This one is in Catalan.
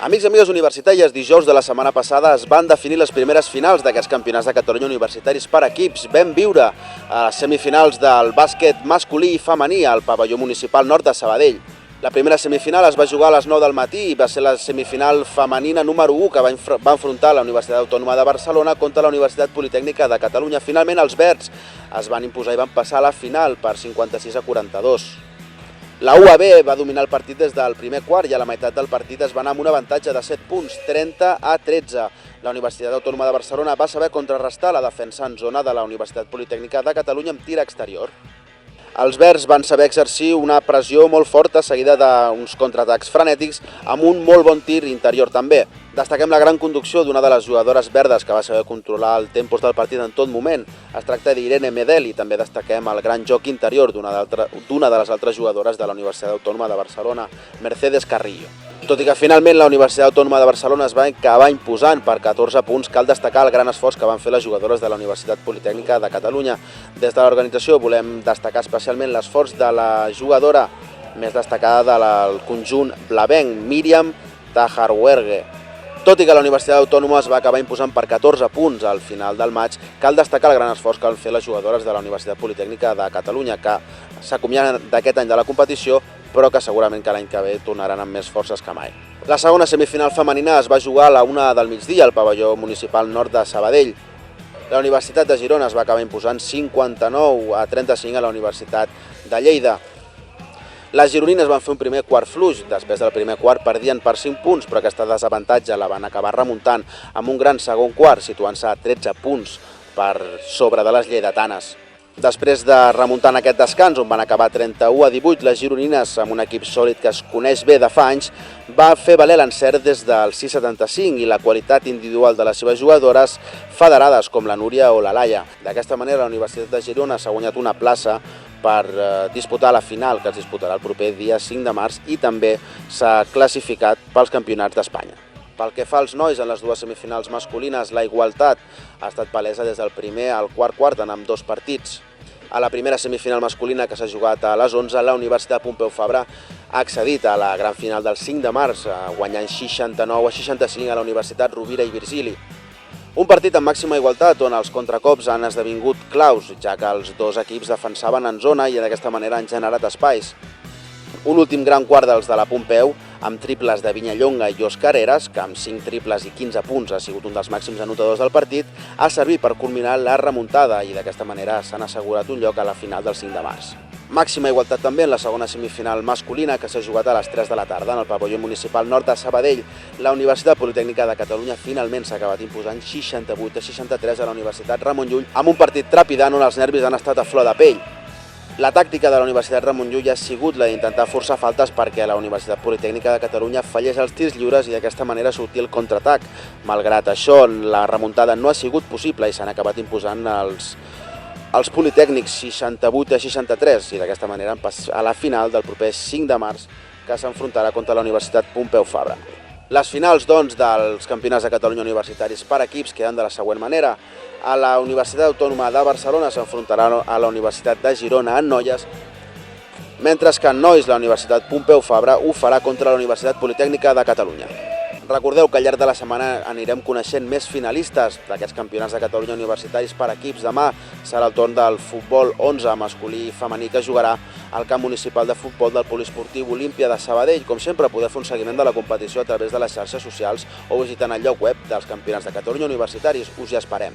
Amics i amigues universitàries, dijous de la setmana passada es van definir les primeres finals d'aquests campionats de Catalunya universitaris per equips. Vam viure a les semifinals del bàsquet masculí i femení al pavelló municipal nord de Sabadell. La primera semifinal es va jugar a les 9 del matí i va ser la semifinal femenina número 1 que va enfrontar la Universitat Autònoma de Barcelona contra la Universitat Politècnica de Catalunya. Finalment els verds es van imposar i van passar a la final per 56-42. La UAB va dominar el partit des del primer quart i a la meitat del partit es va anar amb un avantatge de 7 punts, 30-13. La Universitat Autònoma de Barcelona va saber contrarrestar la defensa en zona de la Universitat Politècnica de Catalunya amb tir exterior. Els verds van saber exercir una pressió molt forta seguida d'uns contraatacs frenètics amb un molt bon tir interior també. Destaquem la gran conducció d'una de les jugadores verdes que va saber controlar el tempos del partit en tot moment. Es tracta d'Irene Medel i també destaquem el gran joc interior d'una de les altres jugadores de la Universitat Autònoma de Barcelona, Mercedes Carrillo. Tot i que finalment la Universitat Autònoma de Barcelona es va acabar imposant per 14 punts, cal destacar el gran esforç que van fer les jugadores de la Universitat Politècnica de Catalunya. Des de l'organització volem destacar especialment l'esforç de la jugadora més destacada del conjunt blavenc, Míriam Tajarwerge. Tot i que la Universitat Autònoma es va acabar imposant per 14 punts al final del maig, cal destacar el gran esforç que van fer les jugadores de la Universitat Politècnica de Catalunya, que s'acomiaden d'aquest any de la competició, però que segurament que l'any que ve tornaran amb més forces que mai. La segona semifinal femenina es va jugar a la 1 del migdia al pavelló municipal nord de Sabadell. La Universitat de Girona es va acabar imposant 59-35 a la Universitat de Lleida. Les gironines van fer un primer quart fluix, després del primer quart perdien per 5 punts, però aquesta desavantatge la van acabar remuntant amb un gran segon quart, situant-se a 13 punts per sobre de les lleidatanes. Després de remuntar en aquest descans, on van acabar 31-18, les gironines, amb un equip sòlid que es coneix bé de fa anys, va fer valer l'encert des del 6-75 i la qualitat individual de les seves jugadores federades, com la Núria o la Laia. D'aquesta manera, la Universitat de Girona s'ha guanyat una plaça per disputar la final, que es disputarà el proper dia 5 de març, i també s'ha classificat pels campionats d'Espanya. Pel que fa als nois, en les dues semifinals masculines, la igualtat ha estat palesa des del primer al quart en ambdós partits. A la primera semifinal masculina, que s'ha jugat a les 11, la Universitat Pompeu Fabra ha accedit a la gran final del 5 de març, guanyant 69-65 a la Universitat Rovira i Virgili. Un partit amb màxima igualtat on els contracops han esdevingut claus, ja que els dos equips defensaven en zona i d'aquesta manera han generat espais. Un últim gran quart dels de la Pompeu, amb triples de Vinyallonga i Òscar Heras, que amb 5 triples i 15 punts ha sigut un dels màxims anotadors del partit, ha servit per culminar la remuntada i d'aquesta manera s'han assegurat un lloc a la final del 5 de març. Màxima igualtat també en la segona semifinal masculina, que s'ha jugat a les 3 de la tarda en el pavelló municipal nord de Sabadell. La Universitat Politècnica de Catalunya finalment s'ha acabat imposant 68-63 a la Universitat Ramon Llull, amb un partit trepidant on els nervis han estat a flor de pell. La tàctica de la Universitat Ramon Llull ha sigut la d'intentar forçar faltes perquè la Universitat Politècnica de Catalunya fallés els tirs lliures i d'aquesta manera sortir el contraatac. Malgrat això, la remuntada no ha sigut possible i s'han acabat imposant els politècnics 68-63 i d'aquesta manera a la final del proper 5 de març que s'enfrontarà contra la Universitat Pompeu Fabra. Les finals, doncs, dels campionats de Catalunya universitaris per equips queden de la següent manera. A la Universitat Autònoma de Barcelona s'enfrontarà a la Universitat de Girona en noies, mentre que en nois la Universitat Pompeu Fabra ho farà contra la Universitat Politècnica de Catalunya. Recordeu que al llarg de la setmana anirem coneixent més finalistes d'aquests campionats de Catalunya universitaris per equips. Demà serà el torn del futbol 11 masculí i femení que jugarà al camp municipal de futbol del Poliesportiu Olímpia de Sabadell. Com sempre, podeu fer un seguiment de la competició a través de les xarxes socials o visitant el lloc web dels campionats de Catalunya universitaris. Us hi esperem.